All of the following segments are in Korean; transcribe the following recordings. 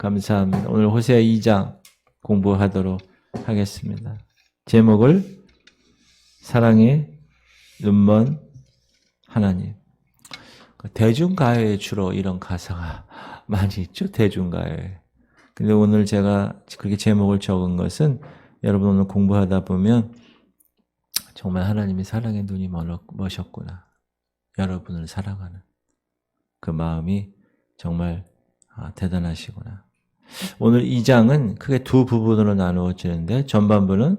감사합니다. 오늘 호세아 2장 공부하도록 하겠습니다. 제목을 사랑의 눈먼 하나님. 대중가요에 주로 이런 가사가 많이 있죠. 대중가요에. 근데 오늘 제가 그렇게 제목을 적은 것은 여러분 오늘 공부하다 보면 정말 하나님이 사랑의 눈이 머셨구나. 여러분을 사랑하는 그 마음이 정말 대단하시구나. 오늘 2장은 크게 두 부분으로 나누어지는데 전반부는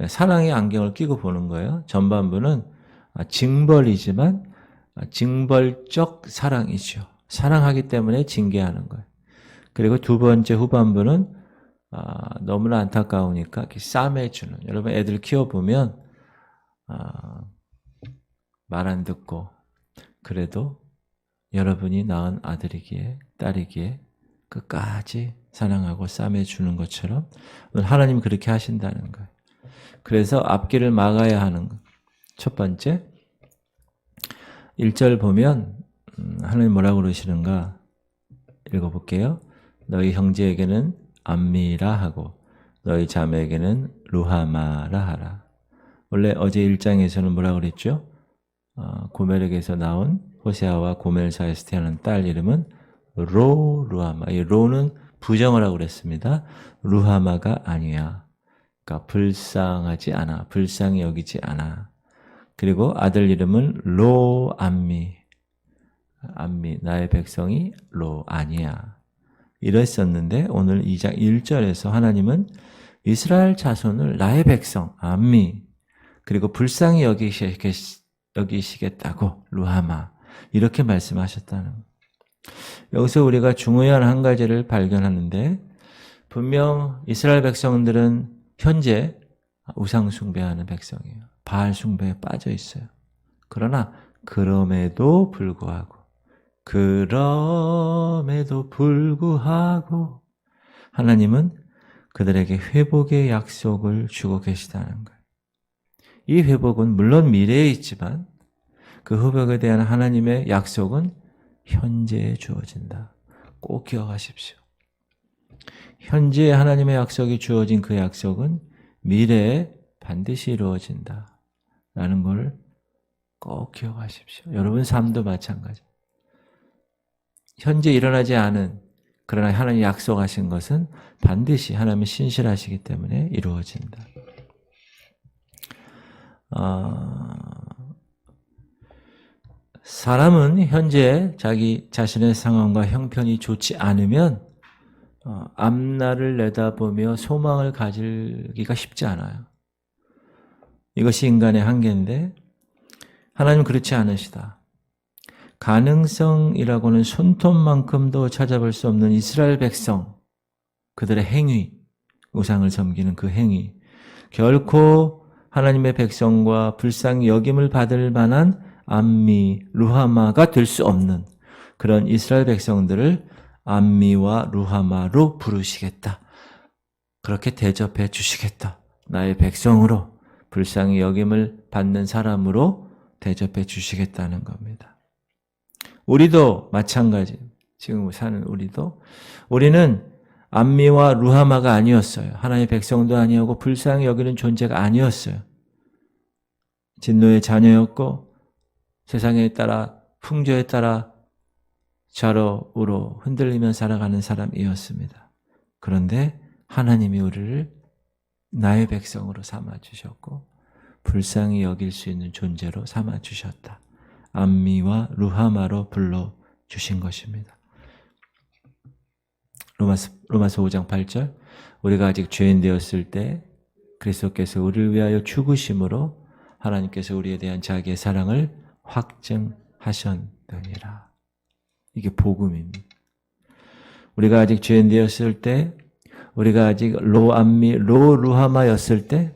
사랑의 안경을 끼고 보는 거예요. 전반부는 징벌이지만 징벌적 사랑이죠. 사랑하기 때문에 징계하는 거예요. 그리고 두 번째 후반부는 너무나 안타까우니까 싸매주는. 여러분 애들 키워보면 말 안 듣고 그래도 여러분이 낳은 아들이기에 딸이기에 끝까지 사랑하고 싸매주는 것처럼 오늘 하나님이 그렇게 하신다는 거예요. 그래서 앞길을 막아야 하는 것. 첫 번째 1절 보면 하나님 뭐라고 그러시는가 읽어볼게요. 너희 형제에게는 암미라 하고 너희 자매에게는 루하마라 하라. 원래 어제 1장에서는 뭐라고 그랬죠? 고멜에게서 나온 호세아와 고멜 사이에서 태어난 딸 이름은 루하마. 이 로는 부정을 하고 그랬습니다. 루하마가 아니야. 그러니까 불쌍하지 않아. 불쌍히 여기지 않아. 그리고 아들 이름은 로암미. 암미, 나의 백성이 로 아니야. 이랬었는데 오늘 2장 1절에서 하나님은 이스라엘 자손을 나의 백성, 암미, 그리고 불쌍히 여기시겠다고 루하마 이렇게 말씀하셨다는 거예요. 여기서 우리가 중요한 한 가지를 발견하는데 분명 이스라엘 백성들은 현재 우상 숭배하는 백성이에요. 바알 숭배에 빠져 있어요. 그러나 그럼에도 불구하고 하나님은 그들에게 회복의 약속을 주고 계시다는 거예요. 이 회복은 물론 미래에 있지만 그 회복에 대한 하나님의 약속은 현재에 주어진다. 꼭 기억하십시오. 현재에 하나님의 약속이 주어진 그 약속은 미래에 반드시 이루어진다. 라는 걸 꼭 기억하십시오. 여러분 삶도 마찬가지. 현재 일어나지 않은 그러나 하나님이 약속하신 것은 반드시 하나님이 신실하시기 때문에 이루어진다. 사람은 현재 자기 자신의 상황과 형편이 좋지 않으면 앞날을 내다보며 소망을 가지기가 쉽지 않아요. 이것이 인간의 한계인데 하나님은 그렇지 않으시다. 가능성이라고는 손톱만큼도 찾아볼 수 없는 이스라엘 백성, 그들의 행위, 우상을 섬기는 그 행위, 결코 하나님의 백성과 불쌍히 여김을 받을 만한 암미, 루하마가 될 수 없는 그런 이스라엘 백성들을 암미와 루하마로 부르시겠다. 그렇게 대접해 주시겠다. 나의 백성으로 불쌍히 여김을 받는 사람으로 대접해 주시겠다는 겁니다. 우리도 마찬가지. 지금 사는 우리는 암미와 루하마가 아니었어요. 하나님의 백성도 아니었고 불쌍히 여기는 존재가 아니었어요. 진노의 자녀였고 세상에 따라 풍조에 따라 좌로우로 흔들리며 살아가는 사람이었습니다. 그런데 하나님이 우리를 나의 백성으로 삼아주셨고 불쌍히 여길 수 있는 존재로 삼아주셨다. 암미와 루하마로 불러주신 것입니다. 로마서 5장 8절 우리가 아직 죄인 되었을 때 그리스도께서 우리를 위하여 죽으심으로 하나님께서 우리에 대한 자기의 사랑을 확증하셨느니라. 이게 복음입니다. 우리가 아직 죄인 되었을 때 우리가 아직 로암미, 로루하마였을 때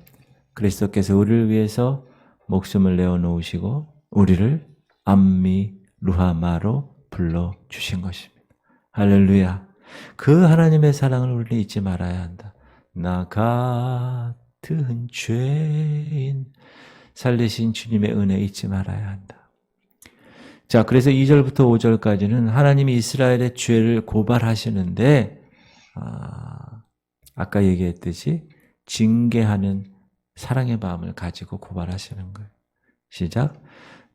그리스도께서 우리를 위해서 목숨을 내어놓으시고 우리를 암미, 루하마로 불러주신 것입니다. 할렐루야. 그 하나님의 사랑을 우리는 잊지 말아야 한다. 나 같은 죄인 살리신 주님의 은혜 잊지 말아야 한다. 자, 그래서 2절부터 5절까지는 하나님이 이스라엘의 죄를 고발하시는데 아까 얘기했듯이 징계하는 사랑의 마음을 가지고 고발하시는 거예요. 시작.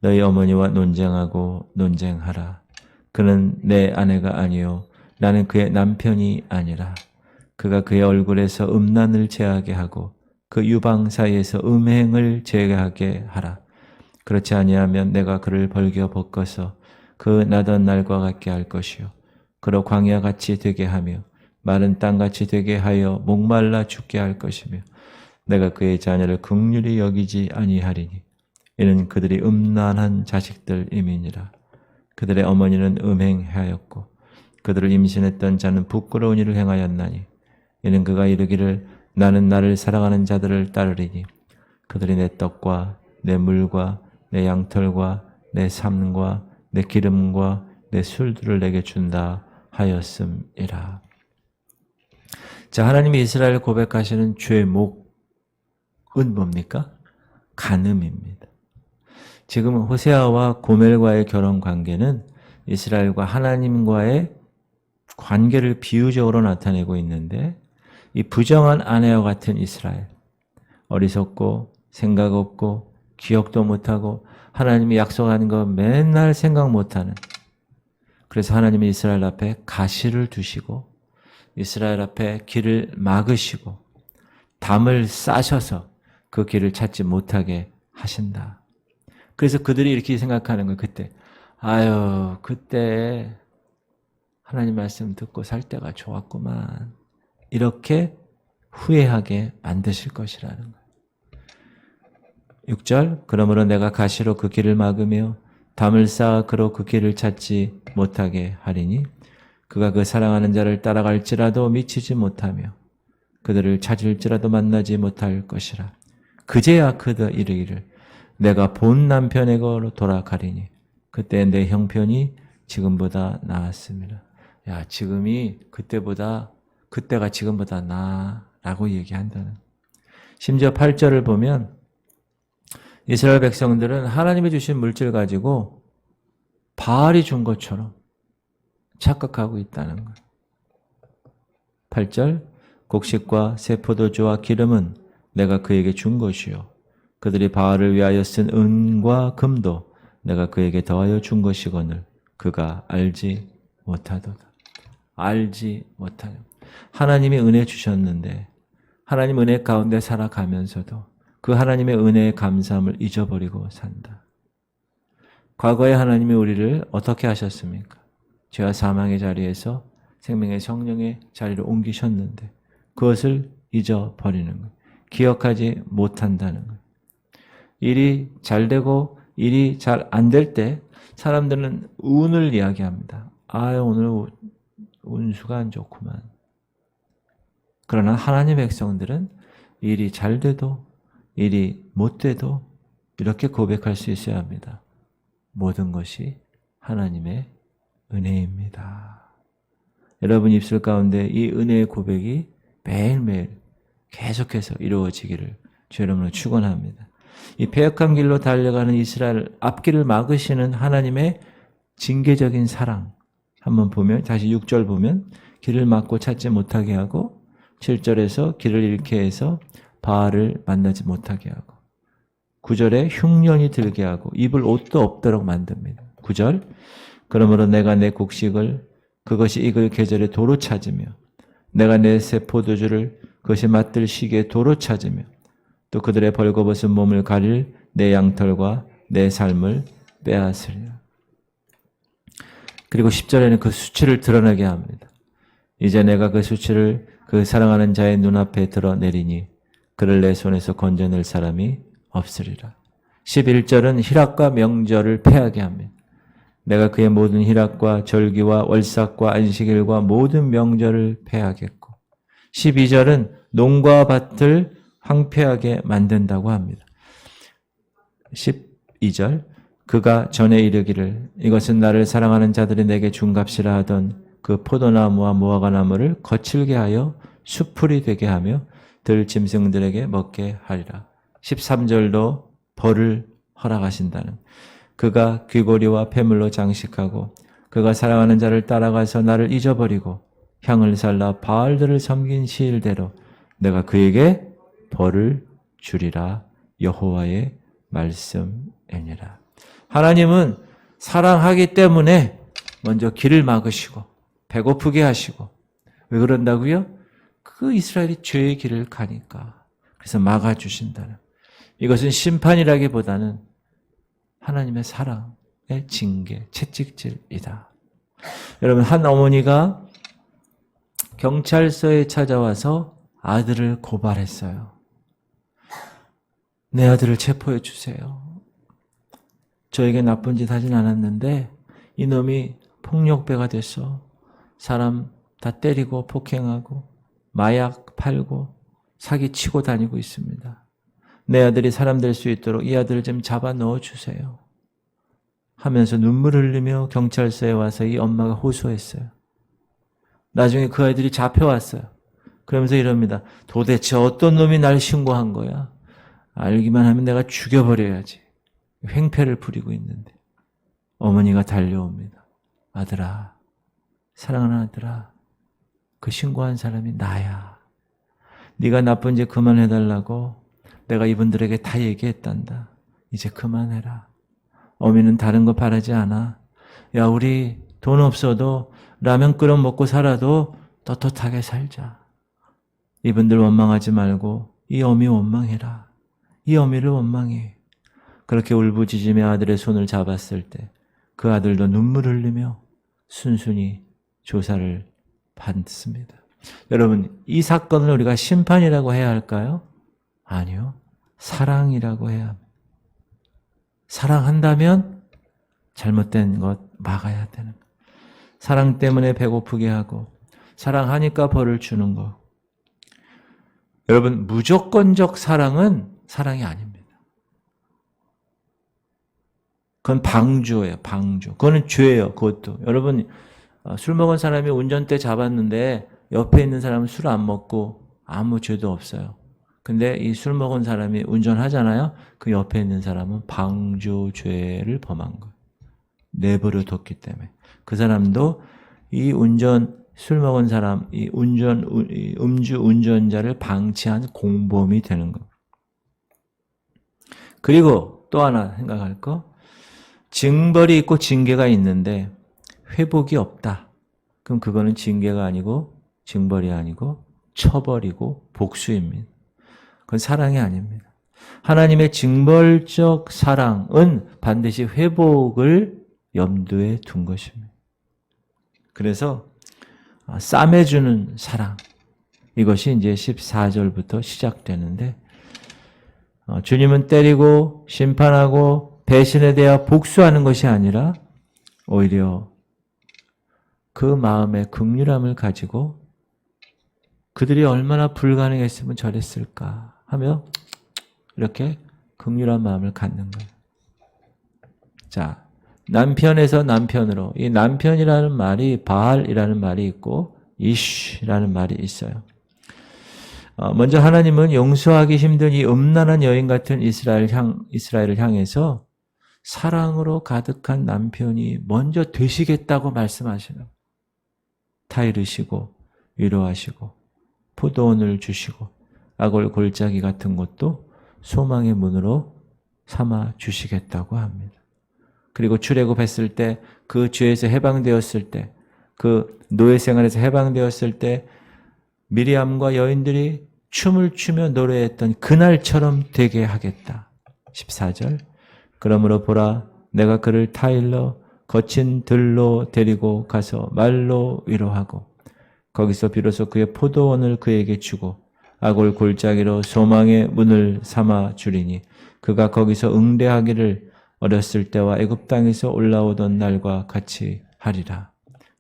너희 어머니와 논쟁하고 논쟁하라. 그는 내 아내가 아니요 나는 그의 남편이 아니라 그가 그의 얼굴에서 음란을 제하게 하고 그 유방 사이에서 음행을 제하게 하라. 그렇지 아니하면 내가 그를 벌겨 벗겨서 그 나던 날과 같게 할 것이요 그로 광야같이 되게 하며 마른 땅같이 되게 하여 목말라 죽게 할 것이며 내가 그의 자녀를 긍휼히 여기지 아니하리니 이는 그들이 음란한 자식들임이니라. 그들의 어머니는 음행하였고 그들을 임신했던 자는 부끄러운 일을 행하였나니 이는 그가 이르기를 나는 나를 사랑하는 자들을 따르리니 그들이 내 떡과 내 물과 내 양털과 내 삶과 내 기름과 내 술들을 내게 준다 하였음이라. 자, 하나님이 이스라엘을 고백하시는 죄목은 뭡니까? 간음입니다. 지금 호세아와 고멜과의 결혼 관계는 이스라엘과 하나님과의 관계를 비유적으로 나타내고 있는데 이 부정한 아내와 같은 이스라엘, 어리석고 생각 없고 기억도 못하고 하나님이 약속하는 거 맨날 생각 못하는, 그래서 하나님이 이스라엘 앞에 가시를 두시고 이스라엘 앞에 길을 막으시고 담을 싸셔서 그 길을 찾지 못하게 하신다. 그래서 그들이 이렇게 생각하는 거예요. 그때 하나님 말씀 듣고 살 때가 좋았구만. 이렇게 후회하게 만드실 것이라는 거예요. 6절, 그러므로 내가 가시로 그 길을 막으며 담을 쌓아 그로 그 길을 찾지 못하게 하리니 그가 그 사랑하는 자를 따라갈지라도 미치지 못하며 그들을 찾을지라도 만나지 못할 것이라. 그제야 그들 이르기를 내가 본 남편에게로 돌아가리니 그때 내 형편이 지금보다 나았습니다. 야, 그때가 지금보다 나라고 얘기한다는. 심지어 8절을 보면 이스라엘 백성들은 하나님이 주신 물질 가지고 바알이 준 것처럼 착각하고 있다는 거예요. 8절, 곡식과 새 포도주와 기름은 내가 그에게 준 것이요 그들이 바알을 위하여 쓴 은과 금도 내가 그에게 더하여 준 것이거늘 그가 알지 못하도다. 알지 못하는. 하나님이 은혜 주셨는데 하나님 은혜 가운데 살아가면서도 그 하나님의 은혜의 감사함을 잊어버리고 산다. 과거에 하나님이 우리를 어떻게 하셨습니까? 죄와 사망의 자리에서 생명의 성령의 자리로 옮기셨는데 그것을 잊어버리는 거예요. 기억하지 못한다는 거예요. 일이 잘 되고 일이 잘 안 될 때 사람들은 운을 이야기합니다. 오늘 운수가 안 좋구만. 그러나 하나님의 백성들은 일이 잘 돼도 일이 못 돼도 이렇게 고백할 수 있어야 합니다. 모든 것이 하나님의 은혜입니다. 여러분 입술 가운데 이 은혜의 고백이 매일매일 계속해서 이루어지기를 주 여러분을 축원합니다. 이 패역한 길로 달려가는 이스라엘 앞길을 막으시는 하나님의 징계적인 사랑 한번 보면, 다시 6절 보면 길을 막고 찾지 못하게 하고 7절에서 길을 잃게 해서 바알을 만나지 못하게 하고 9절에 흉년이 들게 하고 입을 옷도 없도록 만듭니다. 9절, 그러므로 내가 내 곡식을 그것이 익을 계절에 도로 찾으며 내가 내 새 포도주를 그것이 맛들 시기에 도로 찾으며 또 그들의 벌거벗은 몸을 가릴 내 양털과 내 삶을 빼앗으리라. 그리고 10절에는 그 수치를 드러내게 합니다. 이제 내가 그 수치를 그 사랑하는 자의 눈앞에 드러내리니 그를 내 손에서 건져낼 사람이 없으리라. 11절은 희락과 명절을 패하게 합니다. 내가 그의 모든 희락과 절기와 월삭과 안식일과 모든 명절을 패하겠고 12절은 농과 밭을 황폐하게 만든다고 합니다. 12절, 그가 전에 이르기를 이것은 나를 사랑하는 자들이 내게 준 값이라 하던 그 포도나무와 무화과나무를 거칠게 하여 수풀이 되게 하며 들짐승들에게 먹게 하리라. 13절도 벌을 허락하신다는, 그가 귀고리와 폐물로 장식하고 그가 사랑하는 자를 따라가서 나를 잊어버리고 향을 살라 바알들을 섬긴 시일대로 내가 그에게 벌을 주리라. 여호와의 말씀이니라. 하나님은 사랑하기 때문에 먼저 길을 막으시고 배고프게 하시고, 왜 그런다고요? 그 이스라엘이 죄의 길을 가니까. 그래서 막아주신다는. 이것은 심판이라기보다는 하나님의 사랑의 징계, 채찍질이다. 여러분, 한 어머니가 경찰서에 찾아와서 아들을 고발했어요. 내 아들을 체포해 주세요. 저에게 나쁜 짓 하진 않았는데 이놈이 폭력배가 됐어. 사람 다 때리고 폭행하고 마약 팔고 사기치고 다니고 있습니다. 내 아들이 사람 될 수 있도록 이 아들을 좀 잡아 넣어 주세요. 하면서 눈물 흘리며 경찰서에 와서 이 엄마가 호소했어요. 나중에 그 아이들이 잡혀왔어요. 그러면서 이럽니다. 도대체 어떤 놈이 날 신고한 거야? 알기만 하면 내가 죽여버려야지. 횡패를 부리고 있는데 어머니가 달려옵니다. 아들아, 사랑하는 아들아, 그 신고한 사람이 나야. 네가 나쁜 짓 그만해달라고 내가 이분들에게 다 얘기했단다. 이제 그만해라. 어미는 다른 거 바라지 않아. 야, 우리 돈 없어도 라면 끓여 먹고 살아도 떳떳하게 살자. 이분들 원망하지 말고 이 어미 원망해라. 이 어미를 원망해. 그렇게 울부짖으며 아들의 손을 잡았을 때 그 아들도 눈물 흘리며 순순히 조사를 받습니다. 여러분, 이 사건을 우리가 심판이라고 해야 할까요? 아니요. 사랑이라고 해야 합니다. 사랑한다면 잘못된 것 막아야 되는 것. 사랑 때문에 배고프게 하고 사랑하니까 벌을 주는 것. 여러분, 무조건적 사랑은 사랑이 아닙니다. 그건 방주예요. 방주. 그거는 죄예요. 그것도. 여러분, 술 먹은 사람이 운전대 잡았는데 옆에 있는 사람은 술 안 먹고 아무 죄도 없어요. 근데 이 술 먹은 사람이 운전하잖아요. 그 옆에 있는 사람은 방주죄를 범한 거예요. 내버려 뒀기 때문에. 그 사람도 이 술 먹은 사람, 이 음주 운전자를 방치한 공범이 되는 거예요. 그리고 또 하나 생각할 거, 징벌이 있고 징계가 있는데 회복이 없다. 그럼 그거는 징계가 아니고 징벌이 아니고 처벌이고 복수입니다. 그건 사랑이 아닙니다. 하나님의 징벌적 사랑은 반드시 회복을 염두에 둔 것입니다. 그래서 싸매주는 사랑, 이것이 이제 14절부터 시작되는데, 주님은 때리고 심판하고 배신에 대하여 복수하는 것이 아니라 오히려 그 마음의 긍휼함을 가지고 그들이 얼마나 불가능했으면 저랬을까 하며 이렇게 긍휼한 마음을 갖는 거예요. 자, 남편에서 남편으로, 이 남편이라는 말이 바알이라는 말이 있고 이쉬라는 말이 있어요. 먼저 하나님은 용서하기 힘든 이 음란한 여인 같은 이스라엘을 향해서 사랑으로 가득한 남편이 먼저 되시겠다고 말씀하시는, 타이르시고 위로하시고 포도원을 주시고 아골 골짜기 같은 것도 소망의 문으로 삼아 주시겠다고 합니다. 그리고 출애굽했을 때, 그 죄에서 해방되었을 때, 그 노예 생활에서 해방되었을 때 미리암과 여인들이 춤을 추며 노래했던 그날처럼 되게 하겠다. 14절. 그러므로 보라, 내가 그를 타일러 거친 들로 데리고 가서 말로 위로하고 거기서 비로소 그의 포도원을 그에게 주고 아골 골짜기로 소망의 문을 삼아 주리니 그가 거기서 응대하기를 어렸을 때와 애굽 땅에서 올라오던 날과 같이 하리라.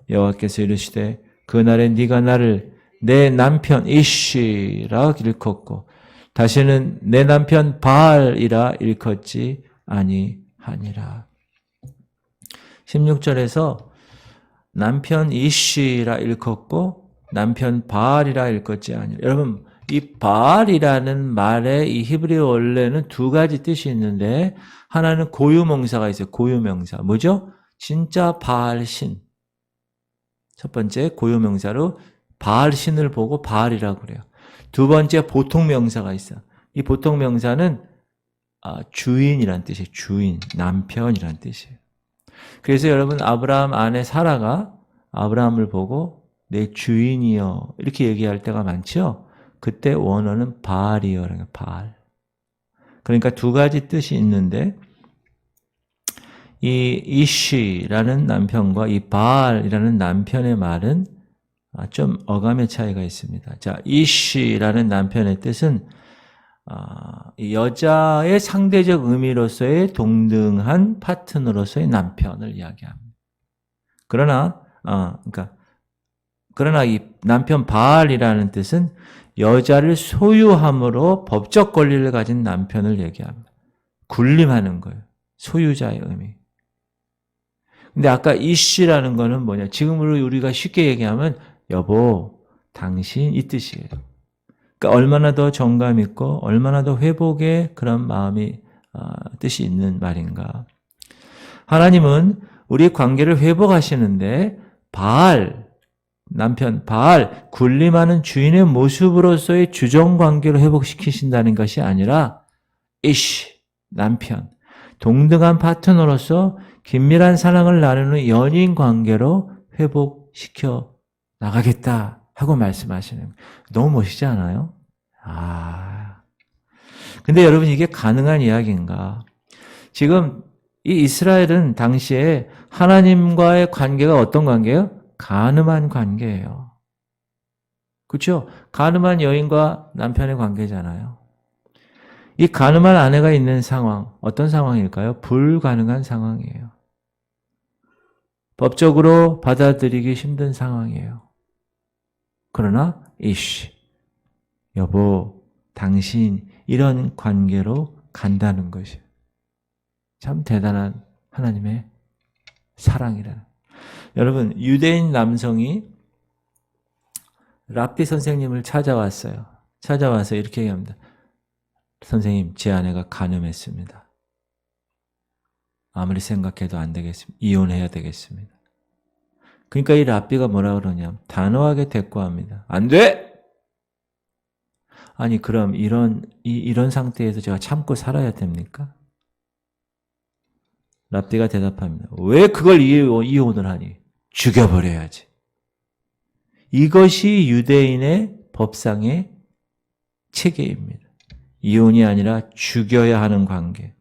여호와께서 이르시되 그날에 네가 나를 내 남편 이쉬라 일컫고 다시는 내 남편 바알이라 일컫지 아니하니라. 16절에서 남편 이쉬라 일컫고 남편 바알이라 일컫지 아니라. 여러분, 이 바알이라는 말의 이 히브리어 원래는 두 가지 뜻이 있는데 하나는 고유명사가 있어요. 고유명사. 뭐죠? 진짜 바알 신. 첫 번째 고유명사로 바알 신을 보고 바알이라고 그래요. 두 번째 보통명사가 있어요. 이 보통명사는 주인이란 뜻이에요. 주인, 남편이란 뜻이에요. 그래서 여러분 아브라함 아내 사라가 아브라함을 보고 내 주인이여 이렇게 얘기할 때가 많죠. 그때 원어는 바알이여, 바알. 그러니까 두 가지 뜻이 있는데 이 이쉬라는 남편과 이 바알이라는 남편의 말은 좀 어감의 차이가 있습니다. 자, 이쉬라는 남편의 뜻은 여자의 상대적 의미로서의 동등한 파트너로서의 남편을 이야기합니다. 그러나 이 남편 바알이라는 뜻은 여자를 소유함으로 법적 권리를 가진 남편을 얘기합니다. 군림하는 거예요. 소유자의 의미. 근데 아까 이씨라는 거는 뭐냐? 지금으로 우리가 쉽게 얘기하면 여보, 당신 이 뜻이에요. 그러니까 얼마나 더 정감 있고 얼마나 더 회복의 그런 마음이 뜻이 있는 말인가. 하나님은 우리 관계를 회복하시는데 남편 바알, 군림하는 주인의 모습으로서의 주정관계로 회복시키신다는 것이 아니라 이씨, 남편, 동등한 파트너로서 긴밀한 사랑을 나누는 연인 관계로 회복시켜 나가겠다 하고 말씀하시는 거예요. 너무 멋있지 않아요? 근데 여러분 이게 가능한 이야기인가? 지금 이 이스라엘은 당시에 하나님과의 관계가 어떤 관계예요? 간음한 관계예요. 그렇죠? 간음한 여인과 남편의 관계잖아요. 이 간음한 아내가 있는 상황, 어떤 상황일까요? 불가능한 상황이에요. 법적으로 받아들이기 힘든 상황이에요. 그러나 이씨, 여보, 당신 이런 관계로 간다는 것이 참 대단한 하나님의 사랑이라는. 여러분, 유대인 남성이 랍비 선생님을 찾아왔어요. 찾아와서 이렇게 얘기합니다. 선생님, 제 아내가 간음했습니다. 아무리 생각해도 안 되겠습니다. 이혼해야 되겠습니다. 그러니까 이 랍비가 뭐라 그러냐면 단호하게 대꾸합니다. 안 돼! 아니 그럼 이런 상태에서 제가 참고 살아야 됩니까? 랍비가 대답합니다. 왜 그걸 이혼을 하니? 죽여버려야지. 이것이 유대인의 법상의 체계입니다. 이혼이 아니라 죽여야 하는 관계.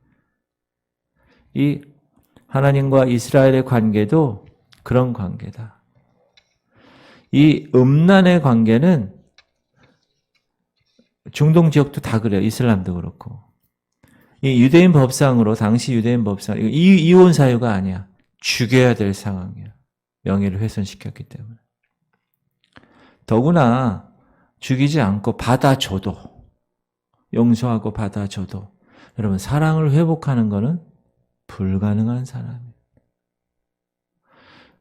이 하나님과 이스라엘의 관계도 그런 관계다. 이 음란의 관계는 중동 지역도 다 그래요. 이슬람도 그렇고. 이 유대인 법상으로 당시 유대인 법상 이혼 사유가 아니야. 죽여야 될 상황이야. 명예를 훼손시켰기 때문에. 더구나 죽이지 않고 받아줘도 용서하고 받아줘도 여러분 사랑을 회복하는 것은 불가능한 사람이에요.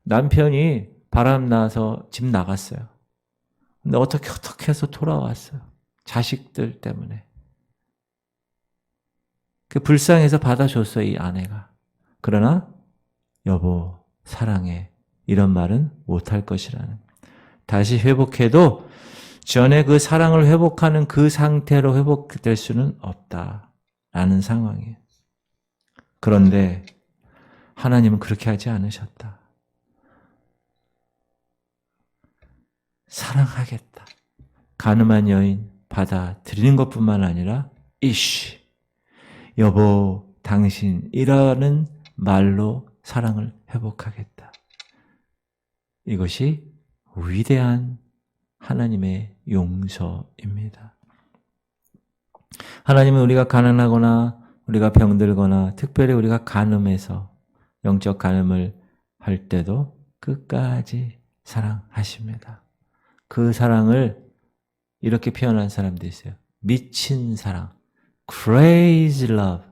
남편이 바람나서 집 나갔어요. 근데 어떻게 해서 돌아왔어요. 자식들 때문에. 그 불쌍해서 받아줬어요, 이 아내가. 그러나 여보, 사랑해. 이런 말은 못할 것이라는. 다시 회복해도 전에 그 사랑을 회복하는 그 상태로 회복될 수는 없다라는 상황이에요. 그런데 하나님은 그렇게 하지 않으셨다. 사랑하겠다. 간음한 여인 받아들이는 것뿐만 아니라 이씨, 여보, 당신이라는 말로 사랑을 회복하겠다. 이것이 위대한 하나님의 용서입니다. 하나님은 우리가 가난하거나 우리가 병들거나 특별히 우리가 간음해서 영적 간음을 할 때도 끝까지 사랑하십니다. 그 사랑을 이렇게 표현한 사람도 있어요. 미친 사랑. Crazy love.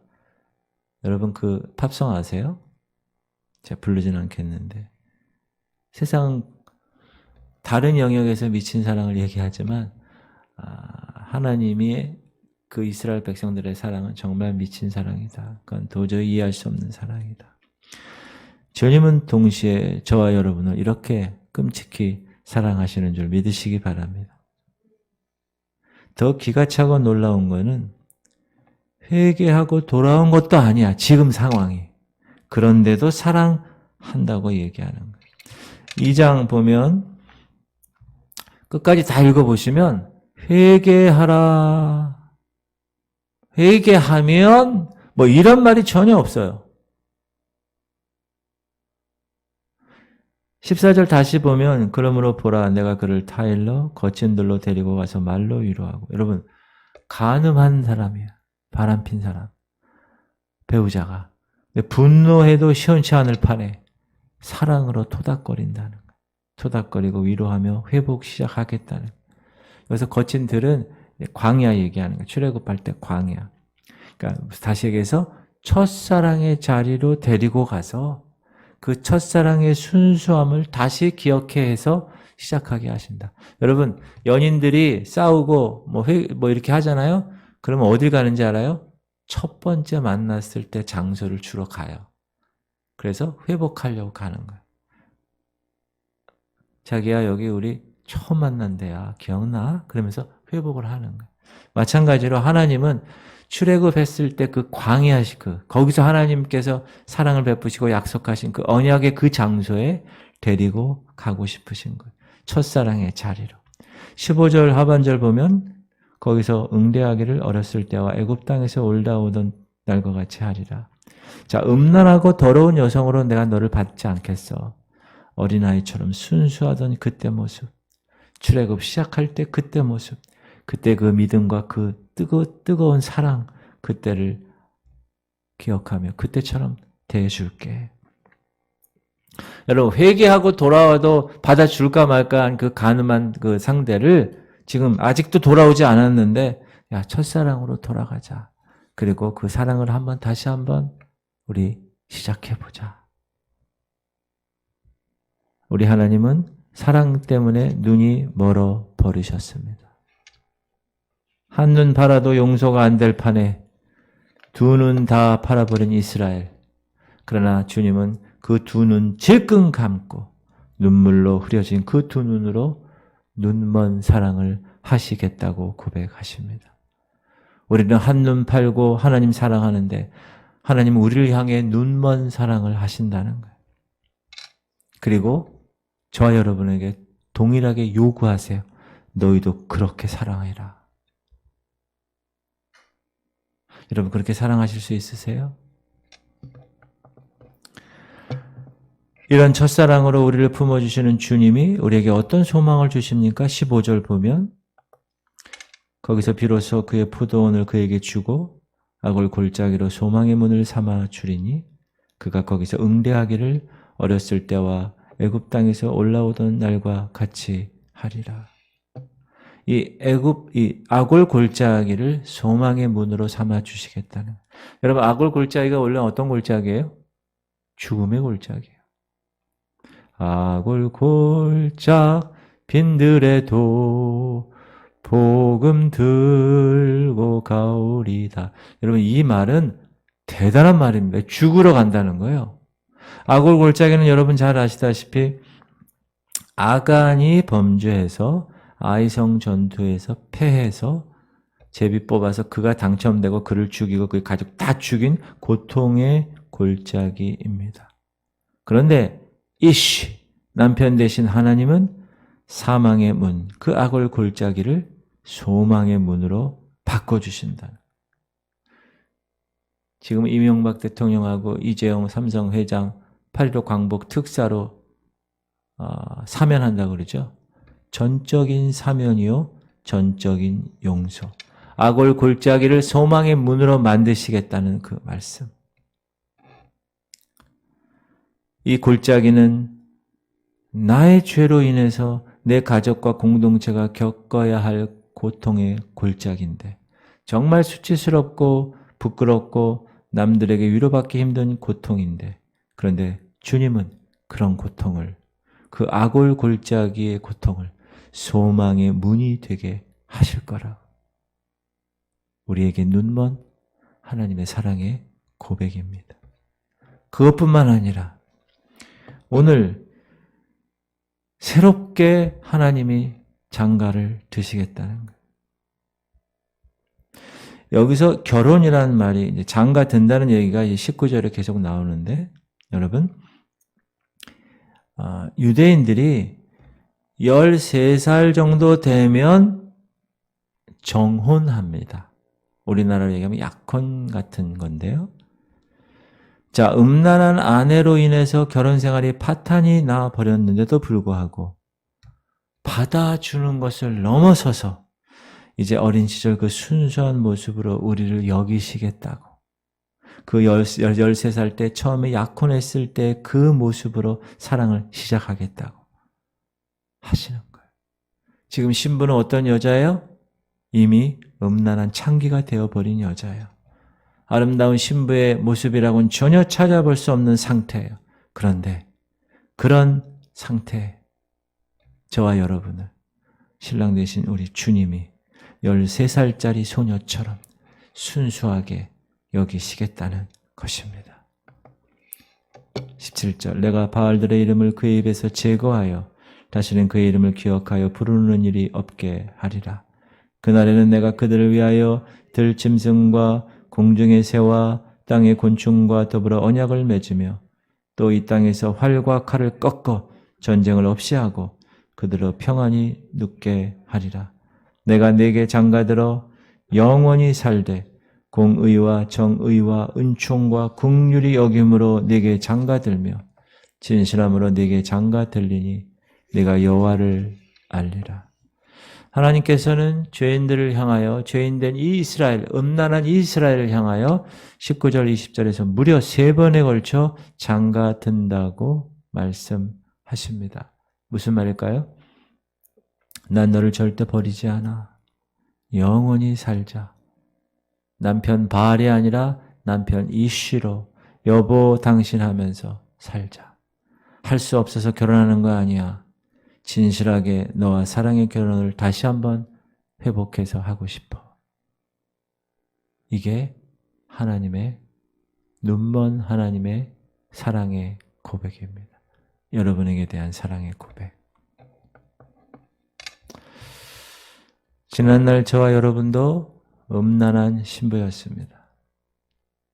여러분 그 팝송 아세요? 제가 부르진 않겠는데. 세상 다른 영역에서 미친 사랑을 얘기하지만 하나님이 그 이스라엘 백성들의 사랑은 정말 미친 사랑이다. 그건 도저히 이해할 수 없는 사랑이다. 주님은 동시에 저와 여러분을 이렇게 끔찍히 사랑하시는 줄 믿으시기 바랍니다. 더 기가 차고 놀라운 거는 회개하고 돌아온 것도 아니야. 지금 상황이. 그런데도 사랑한다고 얘기하는 거예요. 2장 보면 끝까지 다 읽어보시면 회개하라. 회개하면 뭐 이런 말이 전혀 없어요. 14절 다시 보면 그러므로 보라 내가 그를 타일러 거친 들로 데리고 가서 말로 위로하고. 여러분 간음한 사람이야. 바람핀 사람. 배우자가. 분노해도 시원치 않을 판에 사랑으로 토닥거린다는 거예요. 토닥거리고 위로하며 회복 시작하겠다는 거예요. 여기서 거친 들은 광야 얘기하는 거예요. 출애굽할 때 광야. 그러니까 다시 얘기해서 첫사랑의 자리로 데리고 가서 그 첫사랑의 순수함을 다시 기억해 해서 시작하게 하신다. 여러분 연인들이 싸우고 뭐 이렇게 하잖아요. 그러면 어딜 가는지 알아요? 첫 번째 만났을 때 장소를 주로 가요. 그래서 회복하려고 가는 거예요. 자기야 여기 우리 처음 만난 데야. 기억나? 그러면서 회복을 하는 거예요. 마찬가지로 하나님은 출애굽했을 때 그 광야 거기서 하나님께서 사랑을 베푸시고 약속하신 그 언약의 그 장소에 데리고 가고 싶으신 거예요. 첫사랑의 자리로. 15절 하반절 보면 거기서 응대하기를 어렸을 때와 애굽 땅에서 올라오던 날과 같이 하리라. 자, 음란하고 더러운 여성으로 내가 너를 받지 않겠어. 어린아이처럼 순수하던 그때 모습. 출애굽 시작할 때 그때 모습. 그때 그 믿음과 그 뜨거운 사랑, 그때를 기억하며 그때처럼 대해줄게. 여러분 회개하고 돌아와도 받아줄까 말까 한 그 간음한 그 상대를 지금 아직도 돌아오지 않았는데 야 첫사랑으로 돌아가자. 그리고 그 사랑을 다시 한번 우리 시작해보자. 우리 하나님은 사랑 때문에 눈이 멀어 버리셨습니다. 한눈 팔아도 용서가 안 될 판에 두 눈 다 팔아버린 이스라엘. 그러나 주님은 그 두 눈 질끈 감고 눈물로 흐려진 그 두 눈으로 눈먼 사랑을 하시겠다고 고백하십니다. 우리는 한눈 팔고 하나님 사랑하는데 하나님은 우리를 향해 눈먼 사랑을 하신다는 거예요. 그리고 저와 여러분에게 동일하게 요구하세요. 너희도 그렇게 사랑해라. 여러분 그렇게 사랑하실 수 있으세요? 이런 첫사랑으로 우리를 품어주시는 주님이 우리에게 어떤 소망을 주십니까? 15절 보면 거기서 비로소 그의 포도원을 그에게 주고 악을 골짜기로 소망의 문을 삼아 주리니 그가 거기서 응대하기를 어렸을 때와 애굽 땅에서 올라오던 날과 같이 하리라. 이 악골 골짜기를 소망의 문으로 삼아 주시겠다는. 여러분 악골 골짜기가 원래 어떤 골짜기예요? 죽음의 골짜기예요. 악골 골짝 빈들에도 복음 들고 가오리다. 여러분 이 말은 대단한 말입니다. 죽으러 간다는 거예요. 악골 골짜기는 여러분 잘 아시다시피 아간이 범죄해서 아이성 전투에서 패해서 제비 뽑아서 그가 당첨되고 그를 죽이고 그의 가족 다 죽인 고통의 골짜기입니다. 그런데 남편 되신 하나님은 사망의 문, 그 악을 골짜기를 소망의 문으로 바꿔주신다. 지금 이명박 대통령하고 이재용 삼성 회장 8.15 광복 특사로 사면한다고 그러죠. 전적인 사면이요, 전적인 용서. 악을 골짜기를 소망의 문으로 만드시겠다는 그 말씀. 이 골짜기는 나의 죄로 인해서 내 가족과 공동체가 겪어야 할 고통의 골짜기인데 정말 수치스럽고 부끄럽고 남들에게 위로받기 힘든 고통인데 그런데 주님은 그런 고통을 그 악골 골짜기의 고통을 소망의 문이 되게 하실 거라. 우리에게 눈먼 하나님의 사랑의 고백입니다. 그것뿐만 아니라 오늘 새롭게 하나님이 장가를 드시겠다는 거예요. 여기서 결혼이라는 말이 이제 장가 든다는 얘기가 19절에 계속 나오는데 여러분 유대인들이 13살 정도 되면 정혼합니다. 우리나라로 얘기하면 약혼 같은 건데요. 자, 음란한 아내로 인해서 결혼 생활이 파탄이 나 버렸는데도 불구하고 받아주는 것을 넘어서서 이제 어린 시절 그 순수한 모습으로 우리를 여기시겠다고. 그 13살 때 처음에 약혼했을 때 그 모습으로 사랑을 시작하겠다고 하시는 거예요. 지금 신부는 어떤 여자예요? 이미 음란한 창기가 되어버린 여자예요. 아름다운 신부의 모습이라고는 전혀 찾아볼 수 없는 상태예요. 그런데 그런 상태에 저와 여러분을 신랑 되신 우리 주님이 13살짜리 소녀처럼 순수하게 여기시겠다는 것입니다. 17절 내가 바알들의 이름을 그의 입에서 제거하여 다시는 그의 이름을 기억하여 부르는 일이 없게 하리라. 그날에는 내가 그들을 위하여 들짐승과 공중의 새와 땅의 곤충과 더불어 언약을 맺으며 또 이 땅에서 활과 칼을 꺾어 전쟁을 없이 하고 그들을 평안히 눕게 하리라. 내가 네게 장가들어 영원히 살되 공의와 정의와 은총과 긍휼이 여김으로 네게 장가들며 진실함으로 네게 장가들리니 네가 여호와를 알리라. 하나님께서는 죄인들을 향하여 죄인된 이 이스라엘, 음란한 이스라엘을 향하여 19절 20절에서 무려 3번에 걸쳐 장가든다고 말씀하십니다. 무슨 말일까요? 난 너를 절대 버리지 않아. 영원히 살자. 남편 바알이 아니라 남편 이쉬로 여보 당신 하면서 살자. 할 수 없어서 결혼하는 거 아니야. 진실하게 너와 사랑의 결혼을 다시 한번 회복해서 하고 싶어. 이게 하나님의 눈먼 하나님의 사랑의 고백입니다. 여러분에게 대한 사랑의 고백. 지난날 저와 여러분도 음란한 신부였습니다.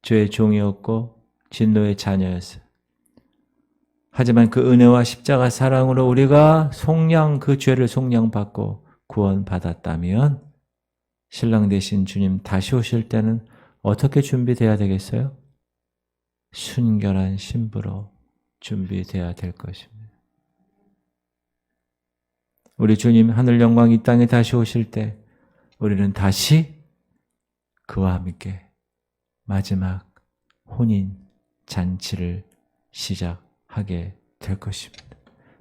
죄의 종이었고 진노의 자녀였어요. 하지만 그 은혜와 십자가 사랑으로 우리가 그 죄를 속량받고 구원받았다면 신랑 되신 주님 다시 오실 때는 어떻게 준비돼야 되겠어요? 순결한 신부로 준비돼야 될 것입니다. 우리 주님 하늘 영광 이 땅에 다시 오실 때 우리는 다시 그와 함께 마지막 혼인 잔치를 시작하게 될 것입니다.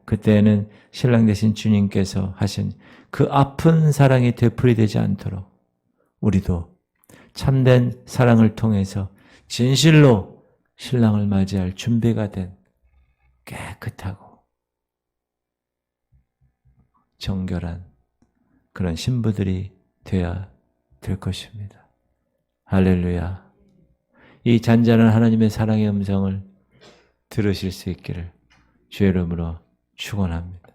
그때는 신랑 되신 주님께서 하신 그 아픈 사랑이 되풀이되지 않도록 우리도 참된 사랑을 통해서 진실로 신랑을 맞이할 준비가 된 깨끗하고 정결한 그런 신부들이 되어야 될 것입니다. 할렐루야. 이 잔잔한 하나님의 사랑의 음성을 들으실 수 있기를 주의 이름으로 축원합니다.